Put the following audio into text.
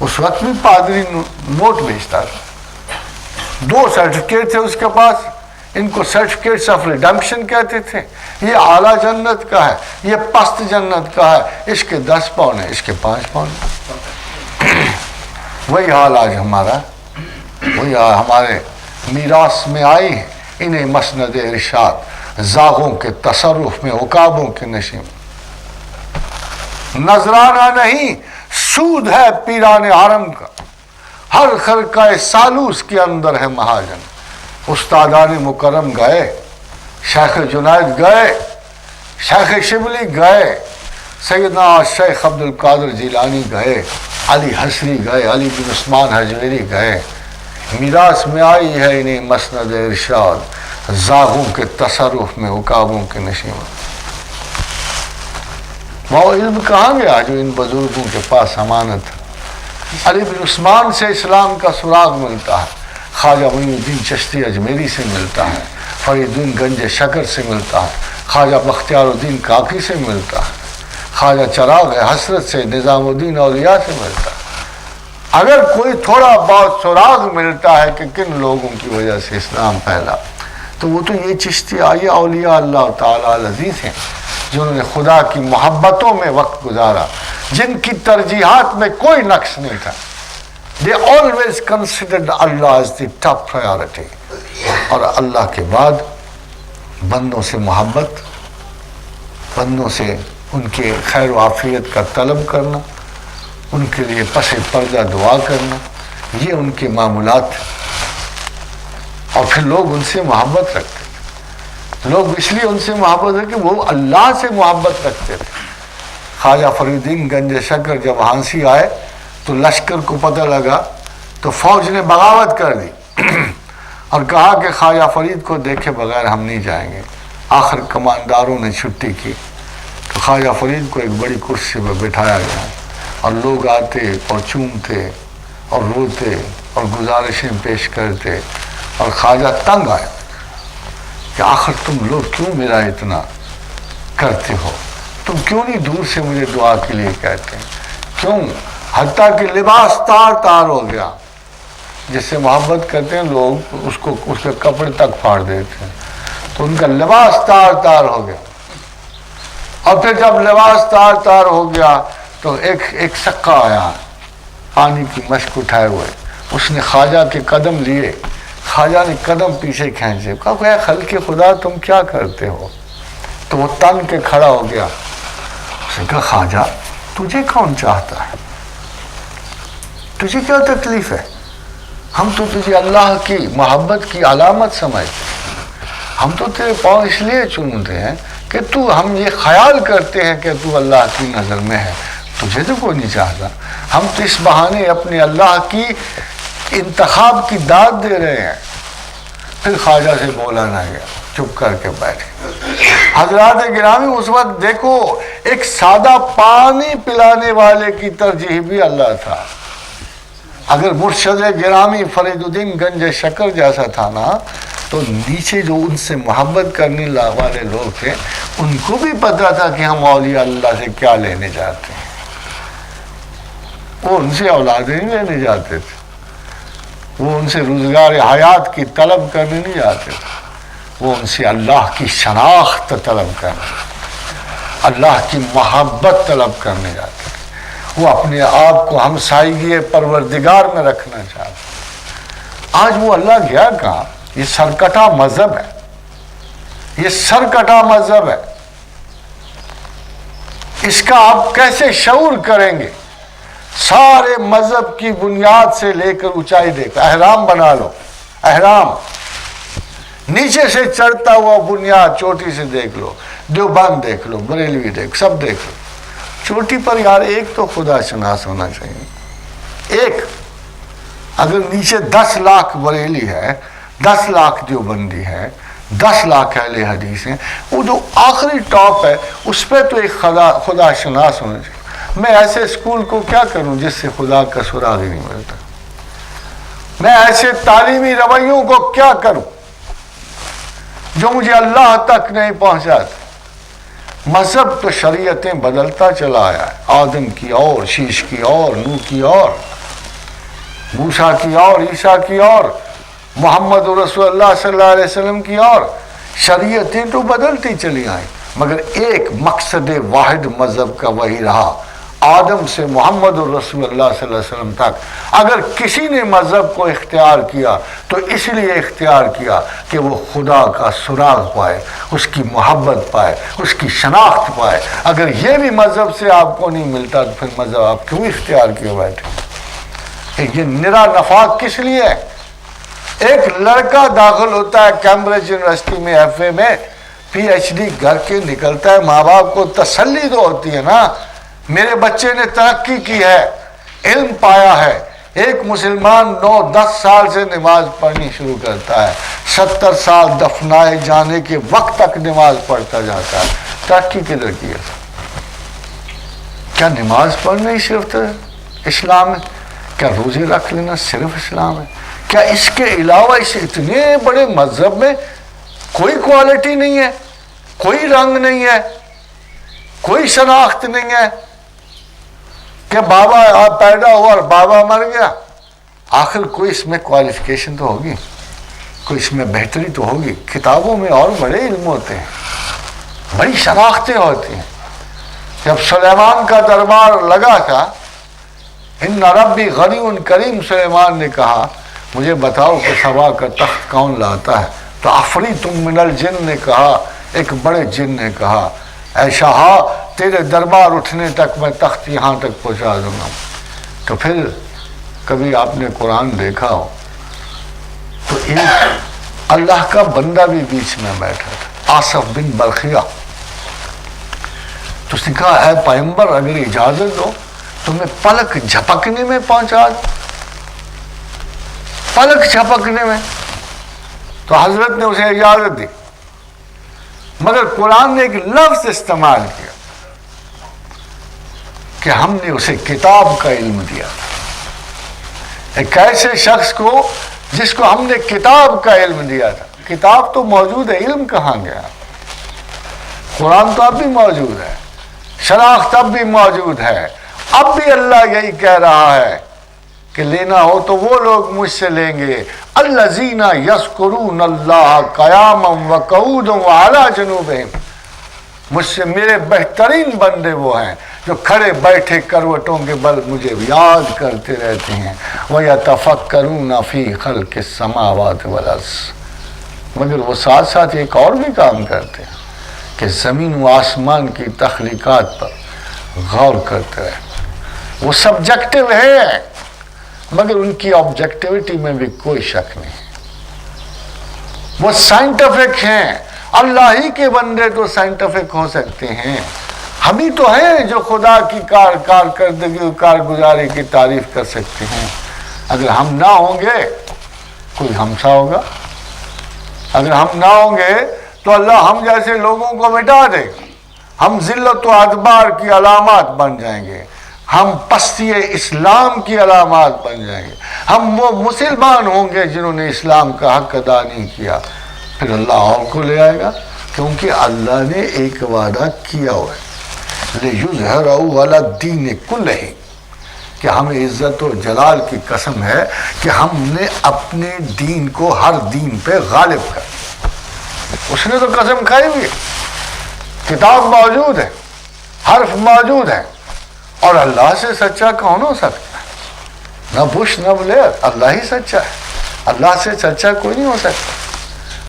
اس وقت بھی پادری نوٹ بیچتا تھا. 2 سرٹیفکیٹ تھے اس کے پاس، ان کو سرٹیفکیٹس آف ریڈمپشن کہتے تھے. یہ اعلیٰ جنت کا ہے، یہ پست جنت کا ہے، اس کے 10 پاؤنڈ ہے، اس کے 5 پاؤنڈ. وہی حال آج ہمارا، وہی ہمارے میراث میں آئی ہے. انہیں مسند ارشاد زاغوں کے تصرف میں، عقابوں کے نشے میں. نذرانہ نہیں، سود ہے پیران حرم کا، ہر خرقہ سالوس کے اندر ہے مہاجن. استادان مکرم گئے، شیخ جنید گئے، شیخ شبلی گئے، سیدنا شیخ عبد القادر جیلانی گئے، علی حسری گئے، علی بن عثمان حجویری گئے. میراث میں آئی ہے انہیں مسند ارشاد زاغوں کے تصرف میں، عقابوں کے نشے میں. وہ علم کہاں گیا جو ان بزرگوں کے پاس امانت ہے؟ علی بن عثمان سے اسلام کا سراغ ملتا ہے، خواجہ معین الدین چشتی اجمیری سے ملتا ہے، فرید الدین گنج شکر سے ملتا ہے، خواجہ بختیار الدین کاکی سے ملتا ہے، خواجہ چراغ حسرت سے، نظام الدین اولیاء سے ملتا ہے. اگر کوئی تھوڑا بہت سراغ ملتا ہے کہ کن لوگوں کی وجہ سے اسلام پھیلا، تو وہ تو یہ چشتی آئیے اولیاء اللہ تعالیٰ العزیز ہیں، جنہوں نے خدا کی محبتوں میں وقت گزارا، جن کی ترجیحات میں کوئی نقص نہیں تھا. They always considered Allah as the top priority. اور اللہ کے بعد بندوں سے محبت، بندوں سے ان کے خیر و عافیت کا طلب کرنا، ان کے لیے پس پردہ دعا کرنا، یہ ان کے معمولات تھے. اور پھر لوگ ان سے محبت رکھتے تھے. لوگ اس لیے ان سے محبت ہے کہ وہ اللہ سے محبت رکھتے تھے. خواجہ فرید الدین گنج شکر جب ہانسی آئے تو لشکر کو پتہ لگا تو فوج نے بغاوت کر دی اور کہا کہ خواجہ فرید کو دیکھے بغیر ہم نہیں جائیں گے. آخر کمانداروں نے چھٹی کی تو خواجہ فرید کو ایک بڑی کرسی پہ بٹھایا گیا اور لوگ آتے اور چومتے اور روتے اور گزارشیں پیش کرتے. اور خواجہ تنگ آئے کہ آخر تم لوگ کیوں میرا اتنا کرتے ہو، تم کیوں نہیں دور سے مجھے دعا کے لیے کہتے ہیں، کیوں؟ حتیٰ کہ لباس تار تار ہو گیا. جس سے محبت کرتے ہیں لوگ اس کے کپڑے تک پھاڑ دیتے ہیں، تو ان کا لباس تار تار ہو گیا. اور پھر جب لباس تار تار ہو گیا تو ایک سقا آیا پانی کی مشک اٹھائے ہوئے، اس نے خواجہ کے قدم لیے. خواجہ نے قدم پیچھے کھینچے، کہا اے خلق خدا تم کیا کرتے ہو؟ تو وہ تن کے کھڑا ہو گیا. اس نے کہا خواجہ تجھے کون چاہتا ہے، تجھے کیا تکلیف ہے؟ ہم تو تجھے اللہ کی محبت کی علامت سمجھتے ہیں، ہم تو تیرے پاؤں اس لیے چومتے ہیں کہ ہم یہ خیال کرتے ہیں کہ تو اللہ کی نظر میں ہے، تجھے تو کوئی نہیں چاہتا. ہم تو اس بہانے اپنے اللہ کی انتخاب کی داد دے رہے ہیں. پھر خواجہ سے بولا نہ گیا، چپ کر کے بیٹھے. حضرات گرامی اس وقت دیکھو ایک سادہ پانی پلانے والے کی ترجیح بھی اللہ تھا. اگر مرشد گرامی فرید الدین گنج شکر جیسا تھا نا تو نیچے جو ان سے محبت کرنے والے لوگ تھے ان کو بھی پتا تھا کہ ہم اولیاء اللہ سے کیا لینے جاتے ہیں. وہ ان سے اولادیں نہیں لینے جاتے تھے، وہ ان سے روزگار حیات کی طلب کرنے نہیں جاتے تھے، وہ ان سے اللہ کی شناخت طلب کرنے، اللہ کی محبت طلب کرنے جاتے تھے. وہ اپنے آپ کو ہمسائیگی پروردگار میں رکھنا چاہتے. آج وہ اللہ گیا کہاں؟ یہ سرکٹا مذہب ہے، یہ سرکٹا مذہب ہے. اس کا آپ کیسے شعور کریں گے؟ سارے مذہب کی بنیاد سے لے کر اونچائی دیکھ، احرام بنا لو، احرام نیچے سے چڑھتا ہوا بنیاد چوٹی سے دیکھ لو، دیوبند دیکھ لو، بریلوی دیکھ، سب دیکھ لو. چوٹی پر یار ایک تو خدا شناس ہونا چاہیے. ایک اگر نیچے 10 لاکھ بریلی ہے، 10 لاکھ دیوبندی ہے، 10 لاکھ اہل حدیث ہیں، وہ جو آخری ٹاپ ہے اس پہ تو ایک خدا شناس ہونا چاہیے. میں ایسے اسکول کو کیا کروں جس سے خدا کا سراغ ہی نہیں ملتا؟ میں ایسے تعلیمی رویوں کو کیا کروں جو مجھے اللہ تک نہیں پہنچاتے؟ مذہب تو شریعتیں بدلتا چلا آیا ہے، آدم کی اور، شیش کی اور، نوح کی اور، موسیٰ کی اور عیسیٰ کی اور محمد رسول اللہ صلی اللہ علیہ وسلم کی اور شریعتیں تو بدلتی چلی آئیں، مگر ایک مقصد واحد مذہب کا وہی رہا، آدم سے محمد رسول اللہ صلی اللہ علیہ وسلم تک۔ اگر کسی نے مذہب کو اختیار کیا تو اس لیے اختیار کیا کہ وہ خدا کا سراغ پائے، اس کی محبت پائے، اس کی شناخت پائے۔ اگر یہ بھی مذہب سے آپ کو نہیں ملتا تو پھر مذہب آپ کیوں اختیار کیے بیٹھے؟ یہ نرا نفاق کس لیے ہے؟ ایک لڑکا داخل ہوتا ہے کیمبرج یونیورسٹی میں ایف اے میں، پی ایچ ڈی کر کے نکلتا ہے، ماں باپ کو تسلی تو ہوتی ہے نا، میرے بچے نے ترقی کی ہے، علم پایا ہے۔ ایک مسلمان 9-10 سال سے نماز پڑھنی شروع کرتا ہے، 70 سال دفنائے جانے کے وقت تک نماز پڑھتا جاتا ہے، ترقی کدھر کی ہے؟ کیا نماز پڑھنا ہی صرف اسلام ہے؟ کیا روزے رکھ لینا صرف اسلام ہے؟ کیا اس کے علاوہ اس اتنے بڑے مذہب میں کوئی کوالٹی نہیں ہے، کوئی رنگ نہیں ہے، کوئی شناخت نہیں ہے کہ بابا آپ پیدا ہوا اور بابا مر گیا؟ آخر کوئی اس میں کوالیفیکیشن تو ہوگی، کوئی اس میں بہتری تو ہوگی۔ کتابوں میں اور بڑے علم ہوتے ہیں، بڑی شناختیں ہوتی ہیں۔ جب سلیمان کا دربار لگا تھا، ان ربی غنی کریم، سلیمان نے کہا مجھے بتاؤ کہ سبا کا تخت کون لاتا ہے؟ تو عفریت من الجن نے کہا، ایک بڑے جن نے کہا اے شاہا تیرے دربار اٹھنے تک میں تخت یہاں تک پہنچا دوں گا۔ تو پھر کبھی آپ نے قرآن دیکھا ہو تو ایک اللہ کا بندہ بھی بیچ میں بیٹھا تھا، آصف بن برخیہ، تو اس نے کہا اے پیغمبر اگر اجازت دو تو میں پلک جھپکنے میں پہنچا دوں، پلک جھپکنے میں۔ تو حضرت نے اسے اجازت دی، مگر قرآن نے ایک لفظ استعمال کیا کہ ہم نے اسے کتاب کا علم دیا، ایک ایسے شخص کو جس کو ہم نے کتاب کا علم دیا تھا۔ کتاب تو موجود ہے، علم کہاں گیا؟ قرآن تو اب بھی موجود ہے، شناخت اب بھی موجود ہے۔ اب بھی اللہ یہی کہہ رہا ہے کہ لینا ہو تو وہ لوگ مجھ سے لیں گے، الذین یذکرون اللہ قیاما وقعودا وعلی جنوبہم، مجھ سے میرے بہترین بندے وہ ہیں جو کھڑے بیٹھے کروٹوں کے بل مجھے یاد کرتے رہتے ہیں، وَيَتَفَكَّرُونَ فِي خَلْقِ السَّمَاوَاتِ وَالْأَرْضِ، مگر وہ ساتھ ساتھ ایک اور بھی کام کرتے ہیں کہ زمین و آسمان کی تخلیقات پر غور کرتے رہے۔ وہ سبجیکٹو ہے مگر ان کی آبجیکٹیوٹی میں بھی کوئی شک نہیں، وہ سائنٹیفک ہیں۔ اللہ ہی کے بندے تو سائنٹیفک ہو سکتے ہیں، ہم ہی تو ہیں جو خدا کی کارکردگی و کارگزاری کی تعریف کر سکتے ہیں۔ اگر ہم نہ ہوں گے کوئی ہم سا ہوگا، اگر ہم نہ ہوں گے تو اللہ ہم جیسے لوگوں کو مٹا دے گا، ہم ذلت و ادبار کی علامات بن جائیں گے، ہم پستی اسلام کی علامات بن جائیں گے، ہم وہ مسلمان ہوں گے جنہوں نے اسلام کا حق ادا نہیں کیا، پھر اللہ اور کو لے آئے گا، کیونکہ اللہ نے ایک وعدہ کیا ہوا ہے لِيُظْهِرَهُ عَلَى الدِّينِ كُلِّهِ، کہ ہمیں عزت و جلال کی قسم ہے کہ ہم نے اپنے دین کو ہر دین پہ غالب کر دیا۔ اس نے تو قسم کھائی ہوئی ہے، کتاب موجود ہے، حرف موجود ہے، اور اللہ سے سچا کون ہو سکتا ہے؟ نہ بش نہ بلیر، اللہ ہی سچا ہے، اللہ سے سچا کوئی نہیں ہو سکتا۔